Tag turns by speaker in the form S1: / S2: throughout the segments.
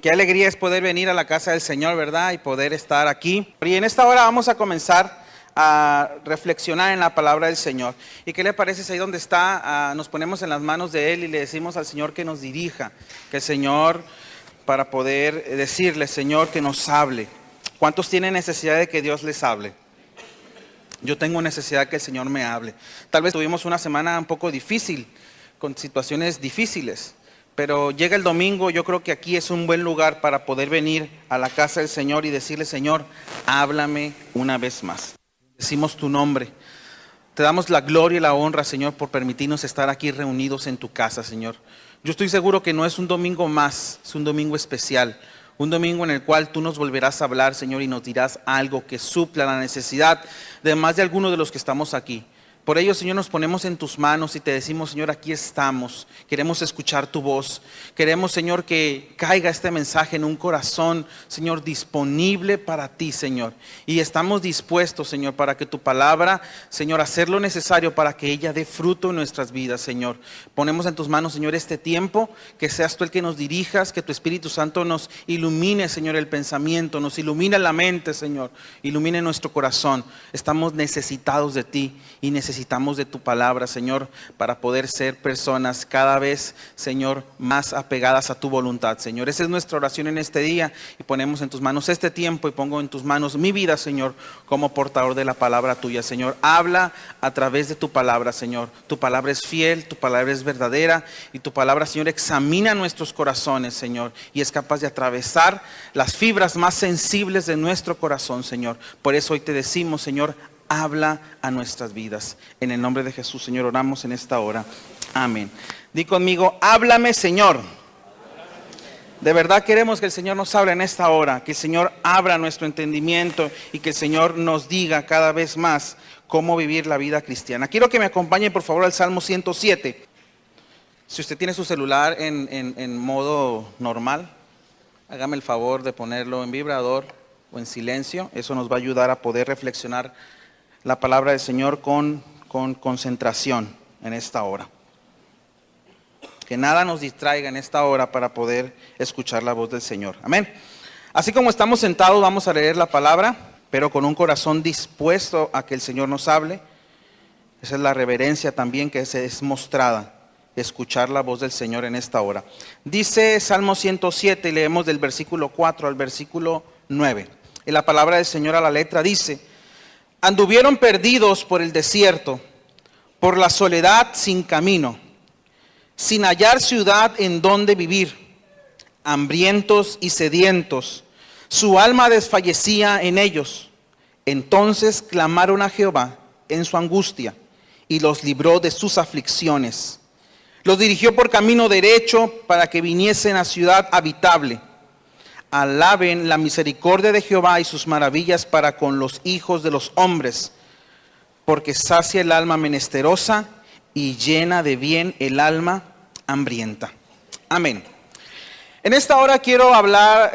S1: Qué alegría es poder venir a la casa del Señor, ¿verdad? Y poder estar aquí. Y en esta hora vamos a comenzar a reflexionar en la palabra del Señor. ¿Y qué le parece si ahí donde está, nos ponemos en las manos de Él y le decimos al Señor que nos dirija? Que el Señor, para poder decirle, Señor, que nos hable. ¿Cuántos tienen necesidad de que Dios les hable? Yo tengo necesidad que el Señor me hable. Tal vez tuvimos una semana un poco difícil, con situaciones difíciles. Pero llega el domingo, yo creo que aquí es un buen lugar para poder venir a la casa del Señor y decirle, Señor, háblame una vez más. Decimos tu nombre. Te damos la gloria y la honra, Señor, por permitirnos estar aquí reunidos en tu casa, Señor. Yo estoy seguro que no es un domingo más, es un domingo especial. Un domingo en el cual tú nos volverás a hablar, Señor, y nos dirás algo que supla la necesidad de más de algunos de los que estamos aquí. Por ello, Señor, nos ponemos en tus manos y te decimos, Señor, aquí estamos. Queremos escuchar tu voz. Queremos, Señor, que caiga este mensaje en un corazón, Señor, disponible para ti, Señor. Y estamos dispuestos, Señor, para que tu palabra, Señor, hacer lo necesario para que ella dé fruto en nuestras vidas, Señor. Ponemos en tus manos, Señor, este tiempo, que seas tú el que nos dirijas, que tu Espíritu Santo nos ilumine, Señor, el pensamiento, nos ilumine la mente, Señor, ilumine nuestro corazón. Estamos necesitados de ti y necesitamos de tu palabra, Señor, para poder ser personas cada vez, Señor, más apegadas a tu voluntad, Señor. Esa es nuestra oración en este día y ponemos en tus manos este tiempo y pongo en tus manos mi vida, Señor, como portador de la palabra tuya, Señor. Habla a través de tu palabra, Señor. Tu palabra es fiel, tu palabra es verdadera y tu palabra, Señor, examina nuestros corazones, Señor, y es capaz de atravesar las fibras más sensibles de nuestro corazón, Señor. Por eso hoy te decimos, Señor, habla a nuestras vidas. En el nombre de Jesús, Señor, oramos en esta hora. Amén. Di conmigo, háblame, Señor. De verdad queremos que el Señor nos hable en esta hora, que el Señor abra nuestro entendimiento y que el Señor nos diga cada vez más cómo vivir la vida cristiana. Quiero que me acompañen por favor al Salmo 107. Si usted tiene su celular en modo normal, hágame el favor de ponerlo en vibrador o en silencio. Eso nos va a ayudar a poder reflexionar la palabra del Señor con concentración en esta hora. Que nada nos distraiga en esta hora para poder escuchar la voz del Señor. Amén. Así como estamos sentados, vamos a leer la palabra, pero con un corazón dispuesto a que el Señor nos hable. Esa es la reverencia también que se es mostrada, escuchar la voz del Señor en esta hora. Dice Salmo 107, y leemos del versículo 4 al versículo 9. Y la palabra del Señor a la letra dice: anduvieron perdidos por el desierto, por la soledad sin camino, sin hallar ciudad en donde vivir, hambrientos y sedientos, su alma desfallecía en ellos. Entonces clamaron a Jehová en su angustia y los libró de sus aflicciones. Los dirigió por camino derecho para que viniesen a ciudad habitable. Alaben la misericordia de Jehová y sus maravillas para con los hijos de los hombres, porque sacia el alma menesterosa y llena de bien el alma hambrienta. Amén. En esta hora quiero hablar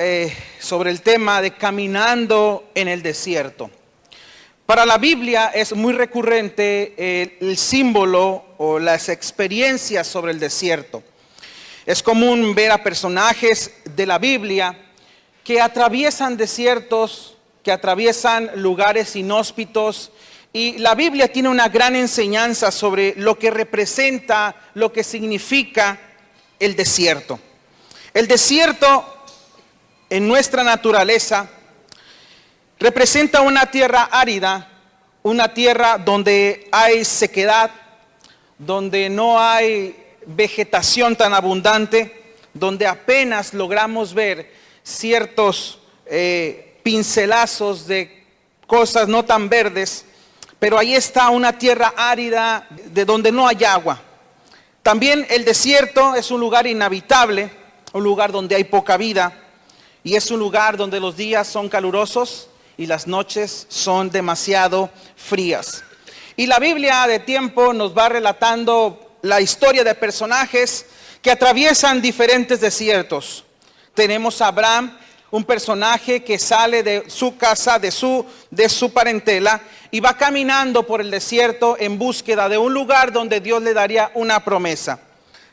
S1: sobre el tema de caminando en el desierto. Para la Biblia es muy recurrente el símbolo o las experiencias sobre el desierto. Es común ver a personajes de la Biblia que atraviesan desiertos, que atraviesan lugares inhóspitos, y la Biblia tiene una gran enseñanza sobre lo que representa, lo que significa el desierto. El desierto en nuestra naturaleza representa una tierra árida, una tierra donde hay sequedad, donde no hay vegetación tan abundante, donde apenas logramos ver ciertos pincelazos de cosas no tan verdes, pero ahí está una tierra árida de donde no hay agua. También el desierto es un lugar inhabitable, un lugar donde hay poca vida, y es un lugar donde los días son calurosos y las noches son demasiado frías. Y la Biblia de tiempo nos va relatando la historia de personajes que atraviesan diferentes desiertos. Tenemos a Abraham, un personaje que sale de su casa, de su parentela, y va caminando por el desierto en búsqueda de un lugar donde Dios le daría una promesa.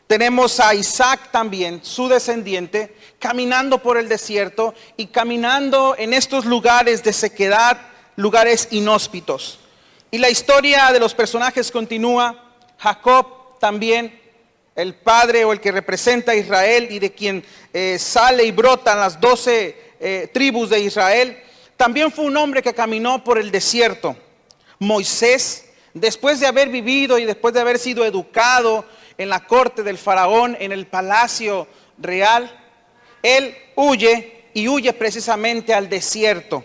S1: Tenemos a Isaac también, su descendiente, caminando por el desierto y caminando en estos lugares de sequedad, lugares inhóspitos. Y la historia de los personajes continúa. Jacob también, el padre o el que representa a Israel y de quien sale y brotan las 12 tribus de Israel, también fue un hombre que caminó por el desierto. Moisés, después de haber vivido y después de haber sido educado en la corte del faraón, en el palacio real, él huye y huye precisamente al desierto.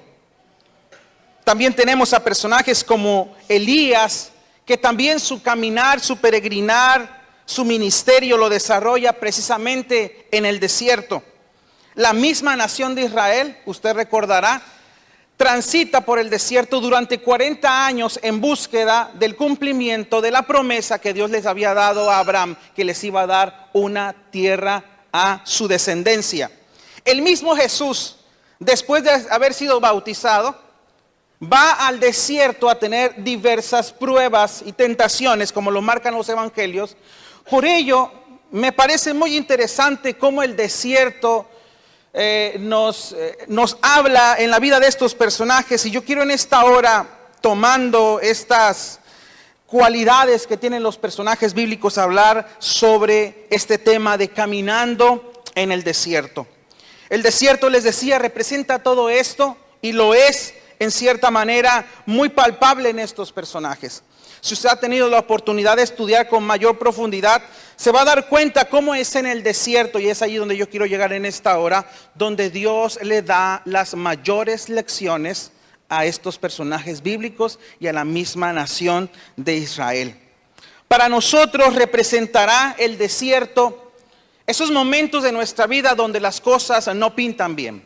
S1: También tenemos a personajes como Elías, que también su caminar, su peregrinar, su ministerio lo desarrolla precisamente en el desierto. La misma nación de Israel, usted recordará, transita por el desierto durante 40 años en búsqueda del cumplimiento de la promesa que Dios les había dado a Abraham, que les iba a dar una tierra a su descendencia. El mismo Jesús, después de haber sido bautizado, va al desierto a tener diversas pruebas y tentaciones, como lo marcan los evangelios. Por ello, me parece muy interesante cómo el desierto nos habla en la vida de estos personajes. Y yo quiero en esta hora, tomando estas cualidades que tienen los personajes bíblicos, hablar sobre este tema de caminando en el desierto. El desierto, les decía, representa todo esto y lo es en cierta manera muy palpable en estos personajes. Si usted ha tenido la oportunidad de estudiar con mayor profundidad, se va a dar cuenta cómo es en el desierto, y es allí donde yo quiero llegar en esta hora, donde Dios le da las mayores lecciones a estos personajes bíblicos y a la misma nación de Israel. Para nosotros representará el desierto esos momentos de nuestra vida donde las cosas no pintan bien,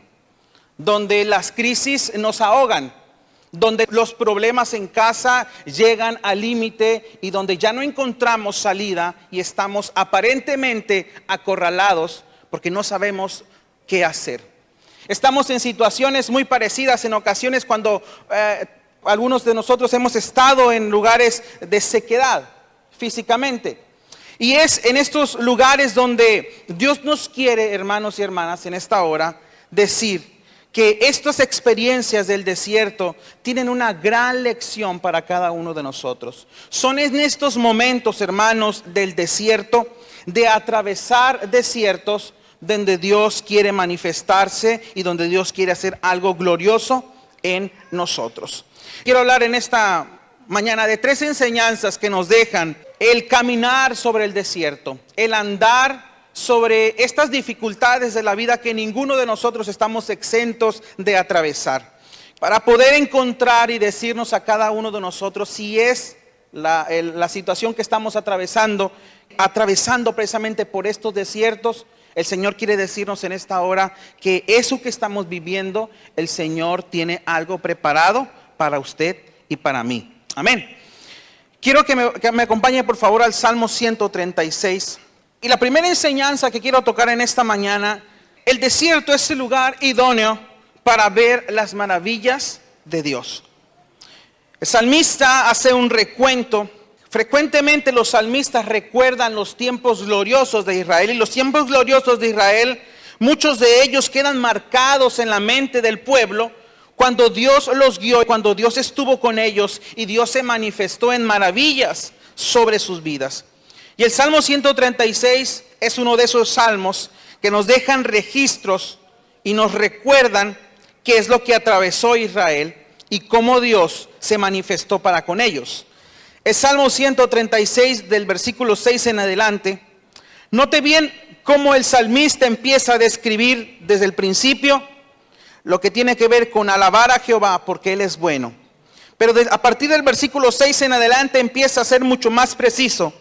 S1: donde las crisis nos ahogan, donde los problemas en casa llegan al límite y donde ya no encontramos salida y estamos aparentemente acorralados porque no sabemos qué hacer. Estamos en situaciones muy parecidas en ocasiones cuando algunos de nosotros hemos estado en lugares de sequedad físicamente. Y es en estos lugares donde Dios nos quiere, hermanos y hermanas, en esta hora, decir que estas experiencias del desierto tienen una gran lección para cada uno de nosotros. Son en estos momentos, hermanos, del desierto, de atravesar desiertos, donde Dios quiere manifestarse y donde Dios quiere hacer algo glorioso en nosotros. Quiero hablar en esta mañana de 3 enseñanzas que nos dejan el caminar sobre el desierto, el andar sobre estas dificultades de la vida que ninguno de nosotros estamos exentos de atravesar, para poder encontrar y decirnos a cada uno de nosotros si es la situación que estamos atravesando precisamente por estos desiertos. El Señor quiere decirnos en esta hora que eso que estamos viviendo, el Señor tiene algo preparado para usted y para mí. Amén. Quiero que me acompañe por favor al Salmo 136. Y la primera enseñanza que quiero tocar en esta mañana: el desierto es el lugar idóneo para ver las maravillas de Dios. El salmista hace un recuento. Frecuentemente los salmistas recuerdan los tiempos gloriosos de Israel, y los tiempos gloriosos de Israel, muchos de ellos quedan marcados en la mente del pueblo cuando Dios los guió, cuando Dios estuvo con ellos y Dios se manifestó en maravillas sobre sus vidas. Y el Salmo 136 es uno de esos salmos que nos dejan registros y nos recuerdan qué es lo que atravesó Israel y cómo Dios se manifestó para con ellos. El Salmo 136 del versículo 6 en adelante, note bien cómo el salmista empieza a describir desde el principio lo que tiene que ver con alabar a Jehová porque Él es bueno. Pero a partir del versículo 6 en adelante empieza a ser mucho más preciso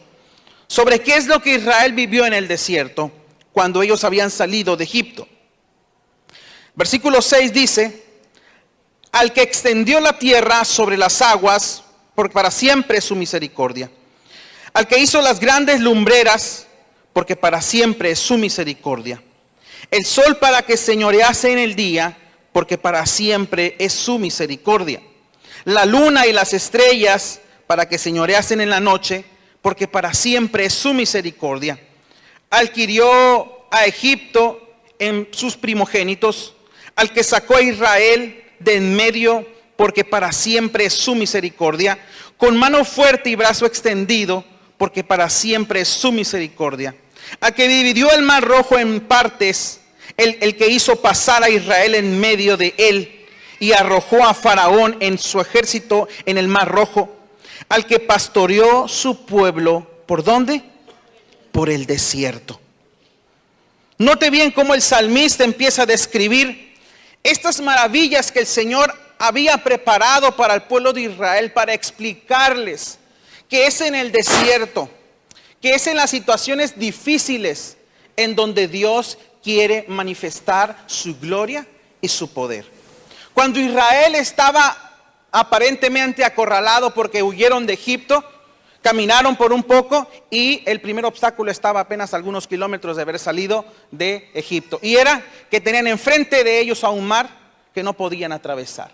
S1: sobre qué es lo que Israel vivió en el desierto cuando ellos habían salido de Egipto. Versículo 6 dice: al que extendió la tierra sobre las aguas, porque para siempre es su misericordia. Al que hizo las grandes lumbreras, porque para siempre es su misericordia. El sol para que señorease en el día, porque para siempre es su misericordia. La luna y las estrellas para que señoreasen en la noche, porque para siempre es su misericordia. adquirió a Egipto en sus primogénitos, al que sacó a Israel de en medio, porque para siempre es su misericordia, con mano fuerte y brazo extendido, porque para siempre es su misericordia, al que dividió el mar rojo en partes, el que hizo pasar a Israel en medio de él, y arrojó a Faraón en su ejército en el mar rojo, al que pastoreó su pueblo, ¿por dónde? Por el desierto. Note bien cómo el salmista empieza a describir estas maravillas que el Señor había preparado para el pueblo de Israel, para explicarles que es en el desierto, que es en las situaciones difíciles en donde Dios quiere manifestar su gloria y su poder. Cuando Israel estaba aparentemente acorralado porque huyeron de Egipto, caminaron por un poco y el primer obstáculo estaba apenas a algunos kilómetros de haber salido de Egipto. Y era que tenían enfrente de ellos a un mar que no podían atravesar.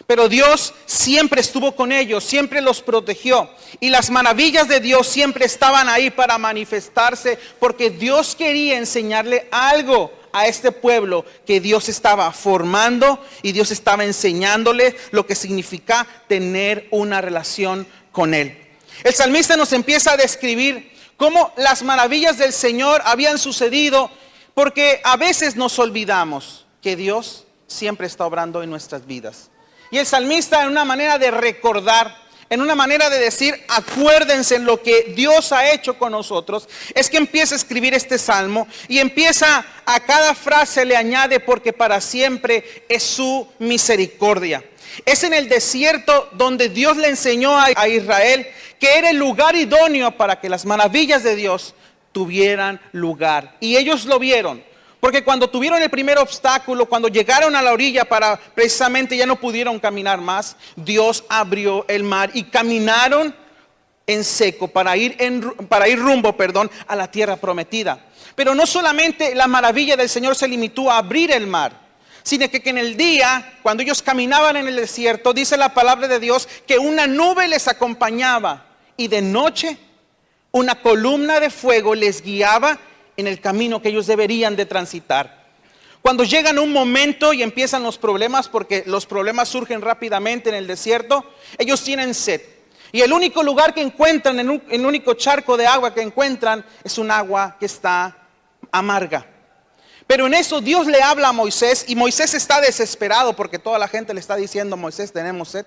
S1: Pero Dios siempre estuvo con ellos, siempre los protegió. Y las maravillas de Dios siempre estaban ahí para manifestarse, porque Dios quería enseñarle algo a este pueblo que Dios estaba formando y Dios estaba enseñándole lo que significa tener una relación con Él. El salmista nos empieza a describir cómo las maravillas del Señor habían sucedido, porque a veces nos olvidamos que Dios siempre está obrando en nuestras vidas. Y el salmista, en una manera de recordar, en una manera de decir, acuérdense en lo que Dios ha hecho con nosotros, es que empieza a escribir este salmo y empieza, a cada frase le añade, porque para siempre es su misericordia. Es en el desierto donde Dios le enseñó a Israel que era el lugar idóneo para que las maravillas de Dios tuvieran lugar. Y ellos lo vieron. Porque cuando tuvieron el primer obstáculo, cuando llegaron a la orilla para precisamente ya no pudieron caminar más, Dios abrió el mar y caminaron en seco para ir rumbo a la tierra prometida. Pero no solamente la maravilla del Señor se limitó a abrir el mar, sino que en el día, cuando ellos caminaban en el desierto, dice la palabra de Dios que una nube les acompañaba y de noche una columna de fuego les guiaba en el camino que ellos deberían de transitar. Cuando llegan un momento y empiezan los problemas, porque los problemas surgen rápidamente en el desierto, ellos tienen sed. Y el único lugar que encuentran, el único charco de agua que encuentran, es un agua que está amarga. Pero en eso Dios le habla a Moisés, y Moisés está desesperado porque toda la gente le está diciendo: Moisés, tenemos sed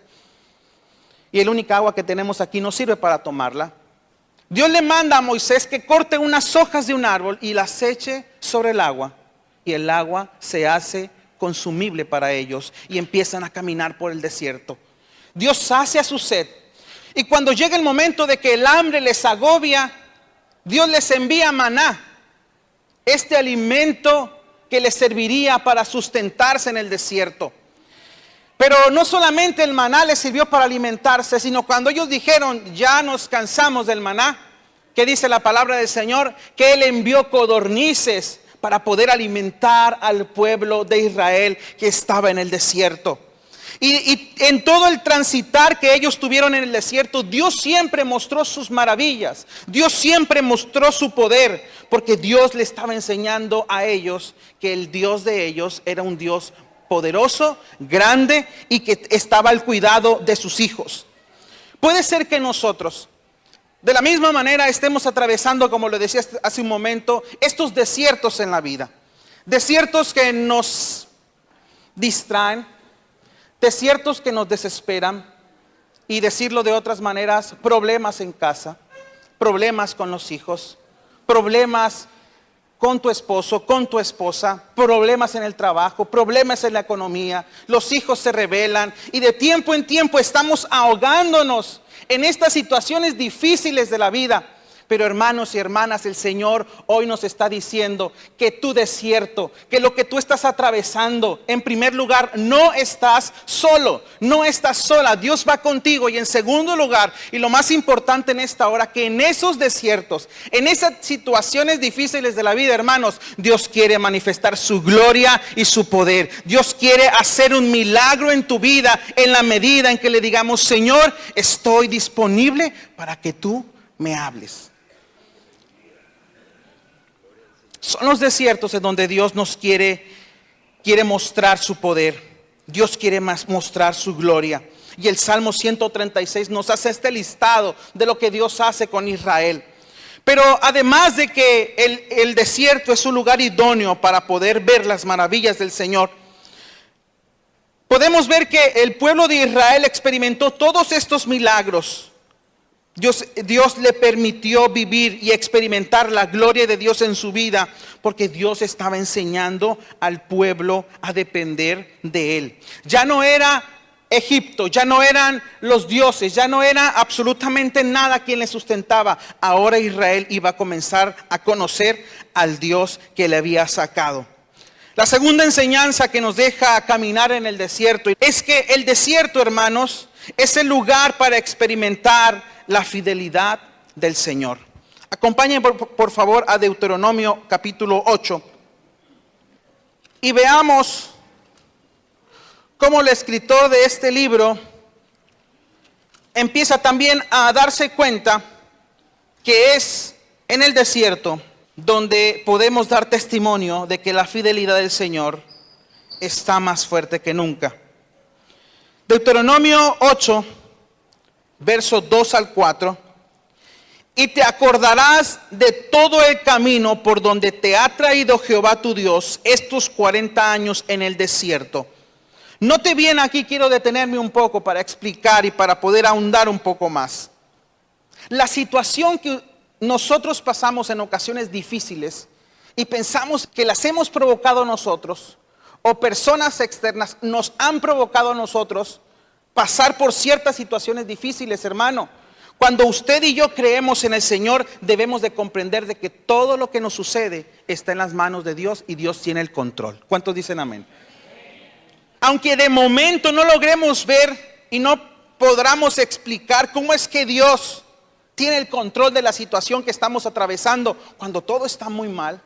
S1: y el única agua que tenemos aquí no sirve para tomarla. Dios le manda a Moisés que corte unas hojas de un árbol y las eche sobre el agua, y el agua se hace consumible para ellos y empiezan a caminar por el desierto. Dios sacia su sed, y cuando llega el momento de que el hambre les agobia, Dios les envía maná, este alimento que les serviría para sustentarse en el desierto. Pero no solamente el maná les sirvió para alimentarse, sino cuando ellos dijeron: ya nos cansamos del maná, ¿qué dice la palabra del Señor? Que Él envió codornices para poder alimentar al pueblo de Israel que estaba en el desierto. Y en todo el transitar que ellos tuvieron en el desierto, Dios siempre mostró sus maravillas. Dios siempre mostró su poder, porque Dios le estaba enseñando a ellos que el Dios de ellos era un Dios poderoso, grande, y que estaba al cuidado de sus hijos. Puede ser que nosotros, de la misma manera, estemos atravesando, como lo decía hace un momento, estos desiertos en la vida. Desiertos que nos distraen, desiertos que nos desesperan, y decirlo de otras maneras, problemas en casa, problemas con los hijos, problemas con tu esposo, con tu esposa, problemas en el trabajo, problemas en la economía, los hijos se rebelan, y de tiempo en tiempo estamos ahogándonos en estas situaciones difíciles de la vida. Pero hermanos y hermanas, el Señor hoy nos está diciendo que tu desierto, que lo que tú estás atravesando, en primer lugar, no estás solo, no estás sola. Dios va contigo. Y en segundo lugar, y lo más importante en esta hora, que en esos desiertos, en esas situaciones difíciles de la vida, hermanos, Dios quiere manifestar su gloria y su poder. Dios quiere hacer un milagro en tu vida en la medida en que le digamos: Señor, estoy disponible para que tú me hables. Son los desiertos en donde Dios nos quiere mostrar su poder. Dios quiere mostrar su gloria. Y el Salmo 136 nos hace este listado de lo que Dios hace con Israel. Pero además de que el desierto es un lugar idóneo para poder ver las maravillas del Señor, podemos ver que el pueblo de Israel experimentó todos estos milagros. Dios le permitió vivir y experimentar la gloria de Dios en su vida, porque Dios estaba enseñando al pueblo a depender de Él. Ya no era Egipto, ya no eran los dioses, ya no era absolutamente nada quien le sustentaba. Ahora Israel iba a comenzar a conocer al Dios que le había sacado. La segunda enseñanza que nos deja caminar en el desierto es que el desierto, hermanos, es el lugar para experimentar la fidelidad del Señor. Acompáñenme por favor a Deuteronomio capítulo 8 y veamos cómo el escritor de este libro empieza también a darse cuenta que es en el desierto donde podemos dar testimonio de que la fidelidad del Señor está más fuerte que nunca. Deuteronomio 8, versos 2 al 4. Y te acordarás de todo el camino por donde te ha traído Jehová tu Dios estos 40 años en el desierto. Note bien, aquí quiero detenerme un poco para explicar y para poder ahondar un poco más. La situación que nosotros pasamos en ocasiones difíciles y pensamos que las hemos provocado nosotros, o personas externas nos han provocado a nosotros pasar por ciertas situaciones difíciles, hermano. Cuando usted y yo creemos en el Señor, debemos de comprender de que todo lo que nos sucede está en las manos de Dios y Dios tiene el control. ¿Cuántos dicen amén? Aunque de momento no logremos ver y no podamos explicar cómo es que Dios tiene el control de la situación que estamos atravesando, cuando todo está muy mal,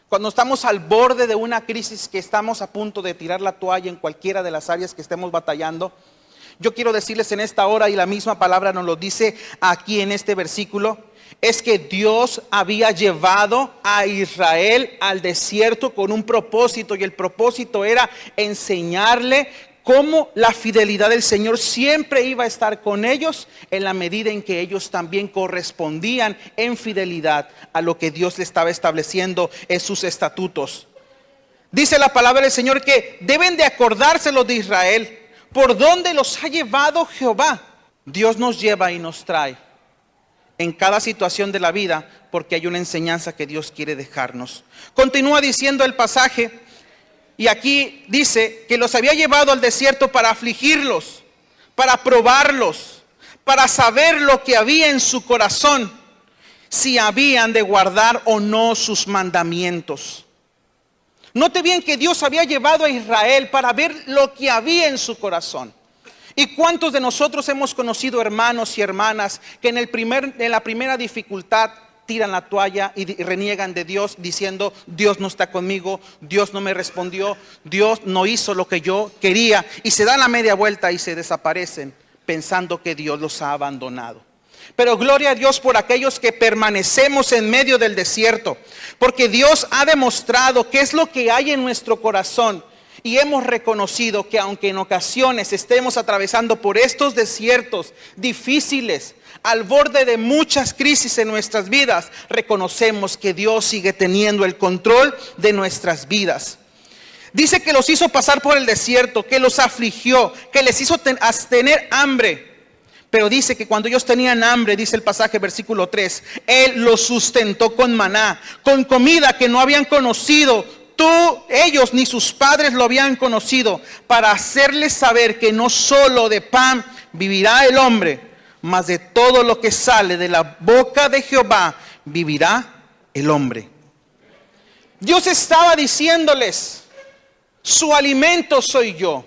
S1: cuando estamos al borde de una crisis que estamos a punto de tirar la toalla en cualquiera de las áreas que estemos batallando. Yo quiero decirles en esta hora, y la misma palabra nos lo dice aquí en este versículo, es que Dios había llevado a Israel al desierto con un propósito, y el propósito era enseñarle cómo la fidelidad del Señor siempre iba a estar con ellos en la medida en que ellos también correspondían en fidelidad a lo que Dios le estaba estableciendo en sus estatutos. Dice la palabra del Señor que deben de acordarse los de Israel por dónde los ha llevado Jehová. Dios nos lleva y nos trae en cada situación de la vida porque hay una enseñanza que Dios quiere dejarnos. Continúa diciendo el pasaje, y aquí dice que los había llevado al desierto para afligirlos, para probarlos, para saber lo que había en su corazón, si habían de guardar o no sus mandamientos. Note bien que Dios había llevado a Israel para ver lo que había en su corazón. ¿Y cuántos de nosotros hemos conocido hermanos y hermanas que en la primera dificultad tiran la toalla y reniegan de Dios diciendo: Dios no está conmigo, Dios no me respondió, Dios no hizo lo que yo quería, y se dan la media vuelta y se desaparecen pensando que Dios los ha abandonado? Pero gloria a Dios por aquellos que permanecemos en medio del desierto, porque Dios ha demostrado qué es lo que hay en nuestro corazón. Y hemos reconocido que aunque en ocasiones estemos atravesando por estos desiertos difíciles, al borde de muchas crisis en nuestras vidas, reconocemos que Dios sigue teniendo el control de nuestras vidas. Dice que los hizo pasar por el desierto, que los afligió, que les hizo tener hambre. Pero dice que cuando ellos tenían hambre, dice el pasaje versículo 3, Él los sustentó con maná, con comida que no habían conocido. Ellos ni sus padres lo habían conocido, para hacerles saber que no solo de pan vivirá el hombre, mas de todo lo que sale de la boca de Jehová vivirá el hombre. Dios estaba diciéndoles: su alimento soy yo,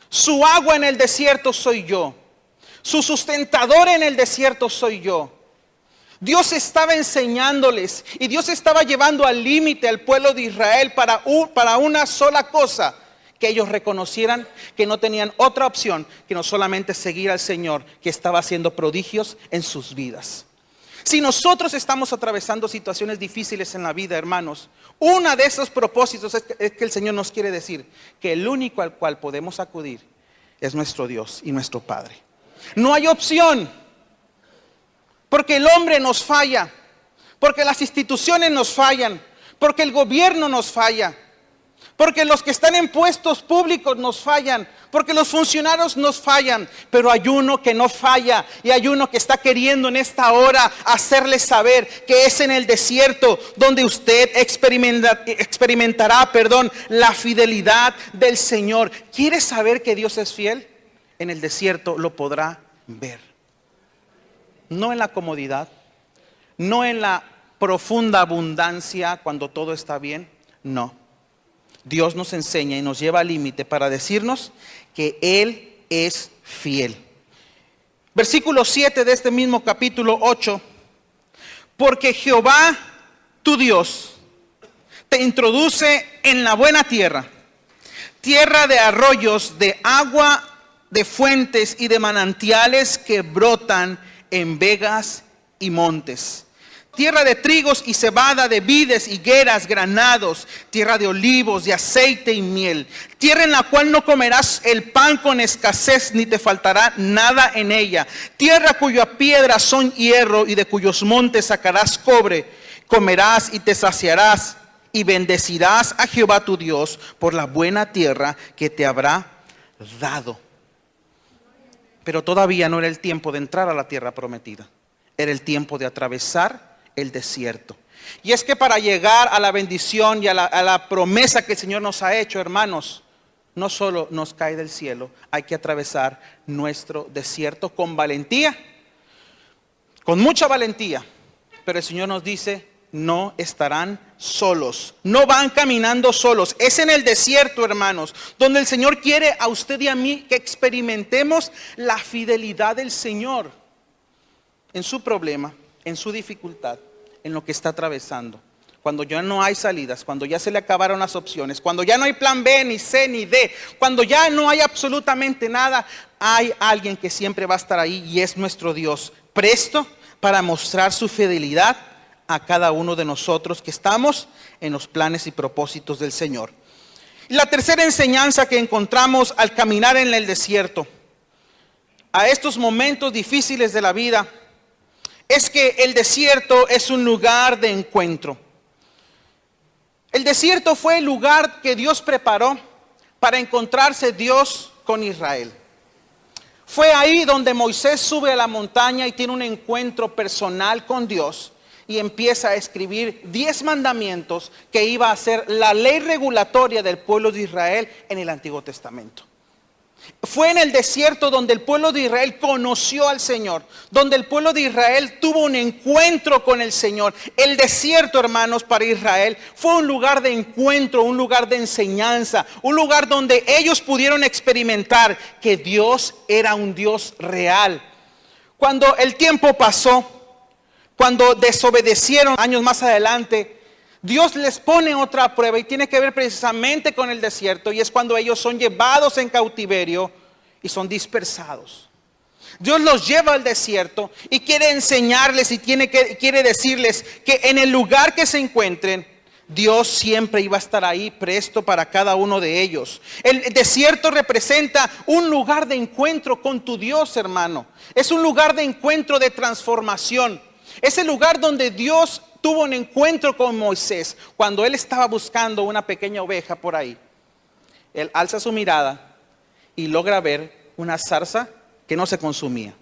S1: su agua en el desierto soy yo, su sustentador en el desierto soy yo. Dios estaba enseñándoles y Dios estaba llevando al límite al pueblo de Israel para una sola cosa: que ellos reconocieran que no tenían otra opción que no solamente seguir al Señor, que estaba haciendo prodigios en sus vidas. Si nosotros estamos atravesando situaciones difíciles en la vida, hermanos, uno de esos propósitos es que el Señor nos quiere decir que el único al cual podemos acudir es nuestro Dios y nuestro Padre. No hay opción, porque el hombre nos falla, porque las instituciones nos fallan, porque el gobierno nos falla, porque los que están en puestos públicos nos fallan, porque los funcionarios nos fallan, pero hay uno que no falla y hay uno que está queriendo en esta hora hacerles saber que es en el desierto donde usted experimentará la fidelidad del Señor. ¿Quiere saber que Dios es fiel? En el desierto lo podrá ver. No en la comodidad, no en la profunda abundancia cuando todo está bien, no. Dios nos enseña y nos lleva al límite para decirnos que Él es fiel. Versículo 7 de este mismo capítulo 8. Porque Jehová, tu Dios, te introduce en la buena tierra, tierra de arroyos, de agua, de fuentes y de manantiales que brotan en vegas y montes. Tierra de trigos y cebada, de vides, higueras, granados, tierra de olivos, de aceite y miel. Tierra en la cual no comerás el pan con escasez, ni te faltará nada en ella. Tierra cuya piedras son hierro y de cuyos montes sacarás cobre. Comerás y te saciarás y bendecirás a Jehová tu Dios por la buena tierra que te habrá dado. Pero todavía no era el tiempo de entrar a la tierra prometida. Era el tiempo de atravesar el desierto. Y es que para llegar a la bendición y a la promesa que el Señor nos ha hecho, hermanos, no solo nos cae del cielo, hay que atravesar nuestro desierto con valentía, con mucha valentía. Pero el Señor nos dice, no estarán solos, no van caminando solos. Es en el desierto, hermanos, donde el Señor quiere a usted y a mí que experimentemos la fidelidad del Señor en su problema, en su dificultad, en lo que está atravesando. Cuando ya no hay salidas, cuando ya se le acabaron las opciones, cuando ya no hay plan B, ni C, ni D, cuando ya no hay absolutamente nada, hay alguien que siempre va a estar ahí y es nuestro Dios, presto para mostrar su fidelidad a cada uno de nosotros que estamos en los planes y propósitos del Señor. Y la tercera enseñanza que encontramos al caminar en el desierto, a estos momentos difíciles de la vida, es que el desierto es un lugar de encuentro. El desierto fue el lugar que Dios preparó para encontrarse Dios con Israel. Fue ahí donde Moisés sube a la montaña y tiene un encuentro personal con Dios y empieza a escribir 10 mandamientos que iba a ser la ley regulatoria del pueblo de Israel en el Antiguo Testamento. Fue en el desierto donde el pueblo de Israel conoció al Señor, donde el pueblo de Israel tuvo un encuentro con el Señor. El desierto, hermanos, para Israel fue un lugar de encuentro, un lugar de enseñanza, un lugar donde ellos pudieron experimentar que Dios era un Dios real. Cuando el tiempo pasó, cuando desobedecieron años más adelante, Dios les pone otra prueba y tiene que ver precisamente con el desierto, y es cuando ellos son llevados en cautiverio y son dispersados. Dios los lleva al desierto y quiere enseñarles y quiere decirles que en el lugar que se encuentren, Dios siempre iba a estar ahí presto para cada uno de ellos. El desierto representa un lugar de encuentro con tu Dios, hermano. Es un lugar de encuentro, de transformación. Es el lugar donde Dios tuvo un encuentro con Moisés cuando él estaba buscando una pequeña oveja por ahí. Él alza su mirada y logra ver una zarza que no se consumía.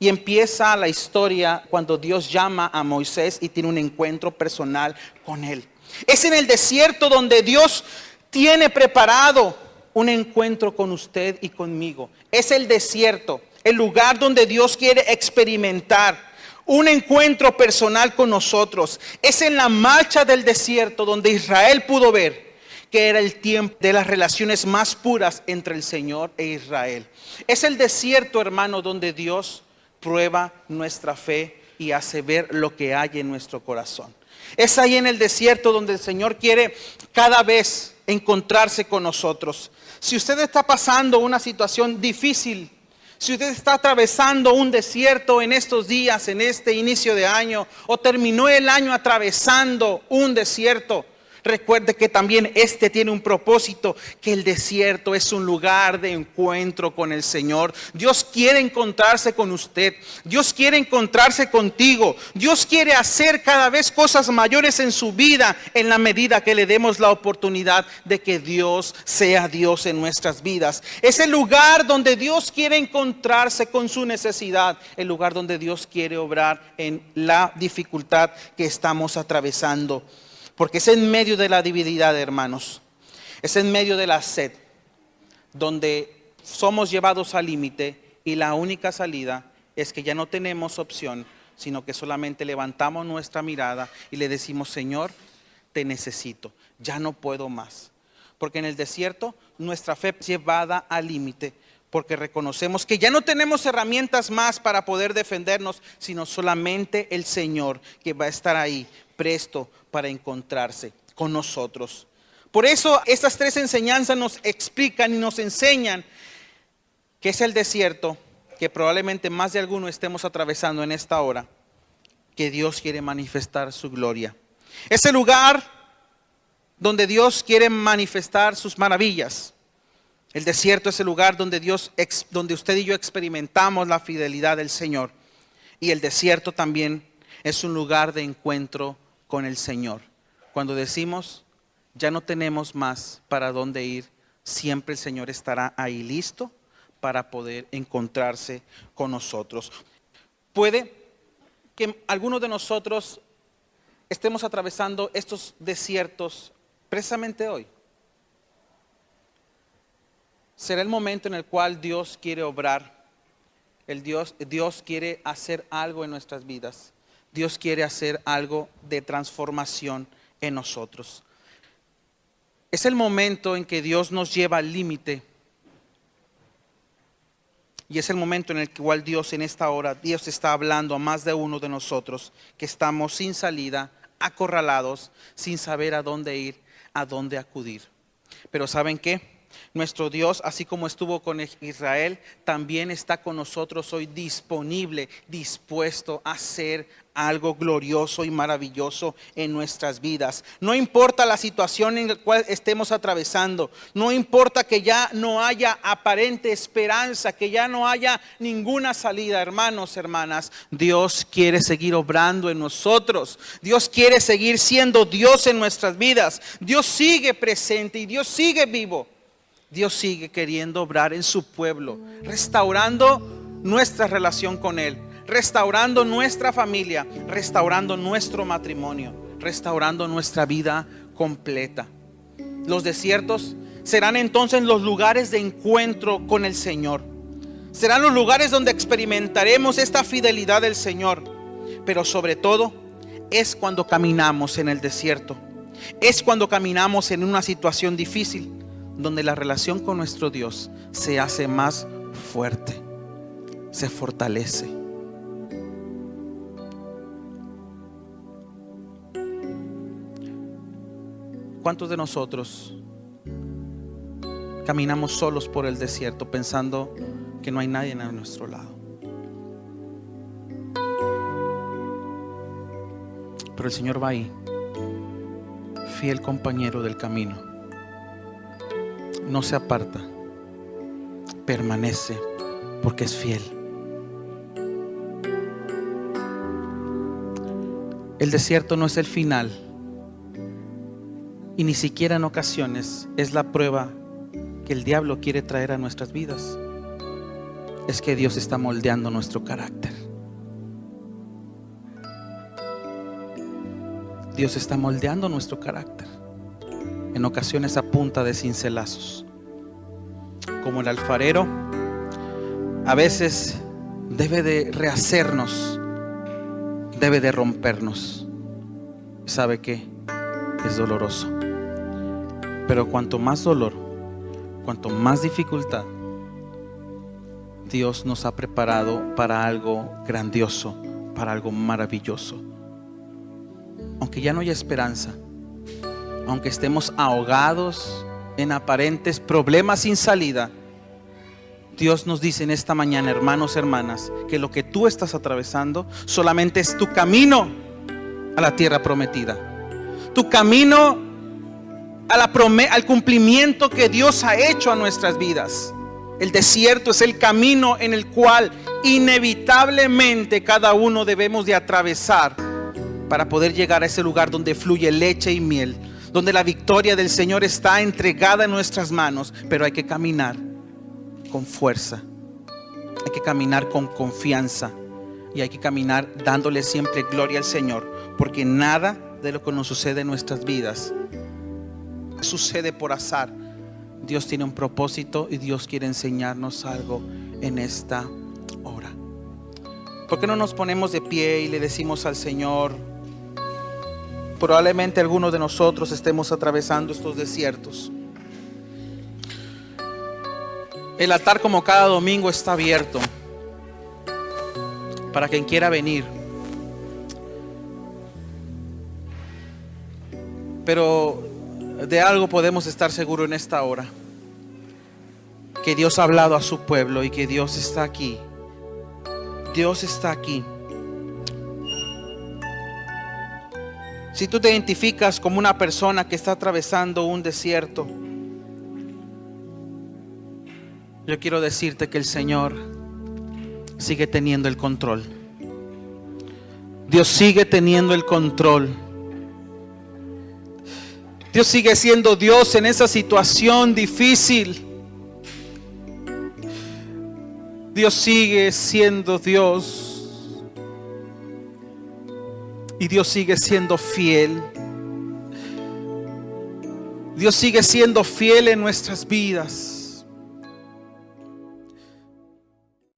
S1: Y empieza la historia cuando Dios llama a Moisés y tiene un encuentro personal con él. Es en el desierto donde Dios tiene preparado un encuentro con usted y conmigo. Es el desierto, el lugar donde Dios quiere experimentar un encuentro personal con nosotros. Es en la marcha del desierto donde Israel pudo ver que era el tiempo de las relaciones más puras entre el Señor e Israel. Es el desierto, hermano, donde Dios prueba nuestra fe y hace ver lo que hay en nuestro corazón. Es ahí en el desierto donde el Señor quiere cada vez encontrarse con nosotros. Si usted está pasando una situación difícil, Si usted está atravesando un desierto en estos días, en este inicio de año, o terminó el año atravesando un desierto, recuerde que también este tiene un propósito, que el desierto es un lugar de encuentro con el Señor. Dios quiere encontrarse con usted. Dios quiere encontrarse contigo. Dios quiere hacer cada vez cosas mayores en su vida en la medida que le demos la oportunidad de que Dios sea Dios en nuestras vidas. Es el lugar donde Dios quiere encontrarse con su necesidad. El lugar donde Dios quiere obrar en la dificultad que estamos atravesando. Porque es en medio de la debilidad, hermanos, es en medio de la sed, donde somos llevados al límite y la única salida es que ya no tenemos opción, sino que solamente levantamos nuestra mirada y le decimos: Señor, te necesito, ya no puedo más. Porque en el desierto nuestra fe es llevada al límite, porque reconocemos que ya no tenemos herramientas más para poder defendernos, sino solamente el Señor, que va a estar ahí presto para encontrarse con nosotros. Por eso estas tres enseñanzas nos explican y nos enseñan que es el desierto que probablemente más de alguno estemos atravesando en esta hora, que Dios quiere manifestar su gloria. Es el lugar donde Dios quiere manifestar sus maravillas. El desierto es el lugar donde donde usted y yo experimentamos la fidelidad del Señor. Y el desierto también es un lugar de encuentro con el Señor. Cuando decimos: ya no tenemos más para dónde ir, siempre el Señor estará ahí listo para poder encontrarse con nosotros. Puede que algunos de nosotros estemos atravesando estos desiertos precisamente hoy. Será el momento en el cual Dios quiere obrar. Dios quiere hacer algo en nuestras vidas. Dios quiere hacer algo de transformación en nosotros. Es el momento en que Dios nos lleva al límite. Y es el momento en el cual Dios en esta hora, Dios está hablando a más de uno de nosotros que estamos sin salida, acorralados, sin saber a dónde ir, a dónde acudir. Pero ¿saben qué? Nuestro Dios, así como estuvo con Israel, también está con nosotros hoy disponible, dispuesto a hacer algo glorioso y maravilloso en nuestras vidas. No importa la situación en la cual estemos atravesando, no importa que ya no haya aparente esperanza, que ya no haya ninguna salida, hermanos, hermanas, Dios quiere seguir obrando en nosotros. Dios quiere seguir siendo Dios en nuestras vidas. Dios sigue presente y Dios sigue vivo. Dios sigue queriendo obrar en su pueblo, restaurando nuestra relación con Él, restaurando nuestra familia, restaurando nuestro matrimonio, restaurando nuestra vida completa. Los desiertos serán entonces los lugares de encuentro con el Señor. Serán los lugares donde experimentaremos esta fidelidad del Señor. Pero sobre todo es cuando caminamos en el desierto. Es cuando caminamos en una situación difícil, donde la relación con nuestro Dios se hace más fuerte, se fortalece. ¿Cuántos de nosotros caminamos solos por el desierto pensando que no hay nadie a nuestro lado? Pero el Señor va ahí, fiel compañero del camino. No se aparta, permanece porque es fiel. El desierto no es el final y ni siquiera en ocasiones es la prueba que el diablo quiere traer a nuestras vidas. Es que Dios está moldeando nuestro carácter. Dios está moldeando nuestro carácter. En ocasiones a punta de cincelazos. Como el alfarero a veces debe de rehacernos, debe de rompernos. ¿Sabe qué? Es doloroso. Pero cuanto más dolor, cuanto más dificultad, Dios nos ha preparado para algo grandioso, para algo maravilloso. Aunque ya no haya esperanza, aunque estemos ahogados en aparentes problemas sin salida, Dios nos dice en esta mañana, hermanos, hermanas, que lo que tú estás atravesando solamente es tu camino a la tierra prometida, tu camino al cumplimiento que Dios ha hecho a nuestras vidas. El desierto es el camino en el cual inevitablemente cada uno debemos de atravesar para poder llegar a ese lugar donde fluye leche y miel, donde la victoria del Señor está entregada en nuestras manos. Pero hay que caminar con fuerza, hay que caminar con confianza y hay que caminar dándole siempre gloria al Señor, porque nada de lo que nos sucede en nuestras vidas sucede por azar. Dios tiene un propósito y Dios quiere enseñarnos algo en esta hora. ¿Por qué no nos ponemos de pie y le decimos al Señor? Probablemente algunos de nosotros estemos atravesando estos desiertos. El altar, como cada domingo, está abierto para quien quiera venir. Pero de algo podemos estar seguros en esta hora: que Dios ha hablado a su pueblo y que Dios está aquí. Dios está aquí. Si tú te identificas como una persona que está atravesando un desierto, yo quiero decirte que el Señor sigue teniendo el control. Dios sigue teniendo el control. Dios sigue siendo Dios en esa situación difícil. Dios sigue siendo Dios. Y Dios sigue siendo fiel. Dios sigue siendo fiel en nuestras vidas.